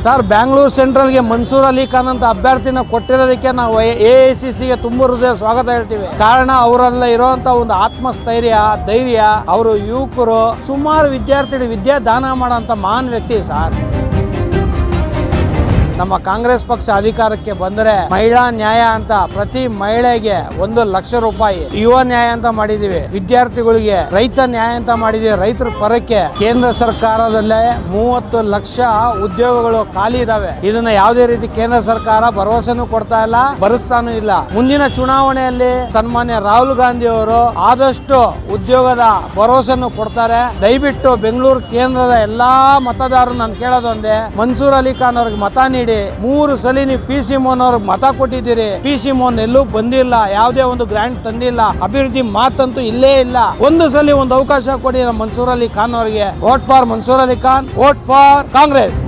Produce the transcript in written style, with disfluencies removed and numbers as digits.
Sir, Bangalore ಸೆಂಟ್ರಲ್ಗೆ Mansoor Ali Khan ಅಂತ ಅಭ್ಯರ್ಥಿನ ಕೊಟ್ಟಿರೋದಕ್ಕೆ ನಾವು AICCಗೆ ತುಂಬ ಹೃದಯ ಸ್ವಾಗತ ಹೇಳ್ತೀವಿ. ಕಾರಣ ಅವರೆಲ್ಲ ಇರುವಂತ ಒಂದು ಆತ್ಮಸ್ಥೈರ್ಯ, ಧೈರ್ಯ, ಅವರು ಯುವಕರು, ಸುಮಾರು ವಿದ್ಯಾರ್ಥಿಗಳು ವಿದ್ಯಾ ದಾನ ಮಾಡೋಂಥ ಮಹಾನ್ ವ್ಯಕ್ತಿ ಸರ್. ನಮ್ಮ ಕಾಂಗ್ರೆಸ್ ಪಕ್ಷ ಅಧಿಕಾರಕ್ಕೆ ಬಂದರೆ ಮಹಿಳಾ ನ್ಯಾಯ ಅಂತ ಪ್ರತಿ ಮಹಿಳೆಗೆ 1 ಲಕ್ಷ ರೂಪಾಯಿ, ಯುವ ನ್ಯಾಯ ಅಂತ ಮಾಡಿದೀವಿ, ವಿದ್ಯಾರ್ಥಿಗಳಿಗೆ ರೈತ ನ್ಯಾಯ ಅಂತ ಮಾಡಿದೀವಿ, ರೈತರ ಪರಕ್ಕೆ ಕೇಂದ್ರ ಸರ್ಕಾರದಲ್ಲೇ 30 ಲಕ್ಷ ಉದ್ಯೋಗಗಳು ಖಾಲಿ ಇದಾವೆ. ಇದನ್ನ ಯಾವುದೇ ರೀತಿ ಕೇಂದ್ರ ಸರ್ಕಾರ ಭರವಸೆನೂ ಕೊಡ್ತಾ ಇಲ್ಲ, ಭರಿಸ್ತಾನೂ ಇಲ್ಲ. ಮುಂದಿನ ಚುನಾವಣೆಯಲ್ಲಿ ಸನ್ಮಾನ್ಯ ರಾಹುಲ್ ಗಾಂಧಿ ಅವರು ಆದಷ್ಟು ಉದ್ಯೋಗದ ಭರವಸೆಯನ್ನು ಕೊಡ್ತಾರೆ. ದಯವಿಟ್ಟು ಬೆಂಗಳೂರು ಕೇಂದ್ರದ ಎಲ್ಲಾ ಮತದಾರರು ನಾನು ಕೇಳೋದು ಒಂದೇ, ಮನ್ಸೂರ್ ಅಲಿ ಖಾನ್ ಅವ್ರಿಗೆ ಮತ ನೀಡಿ. 3 ಸಲ ನೀವು PC ಮೋಹನ್ ಅವ್ರಿಗೆ ಮತ ಕೊಟ್ಟಿದ್ದೀರಿ. PC ಮೋಹನ್ ಎಲ್ಲೂ ಬಂದಿಲ್ಲ, ಯಾವುದೇ ಒಂದು ಗ್ರಾಂಟ್ ತಂದಿಲ್ಲ, ಅಭಿವೃದ್ಧಿ ಮಾತಂತೂ ಇಲ್ಲೇ ಇಲ್ಲ. ಒಂದು ಸಲ ಒಂದು ಅವಕಾಶ ಕೊಡಿ ನಮ್ಮ ಮನ್ಸೂರ್ ಅಲಿ ಖಾನ್ ಅವರಿಗೆ. Vote for Mansoor Ali Khan, vote for Congress.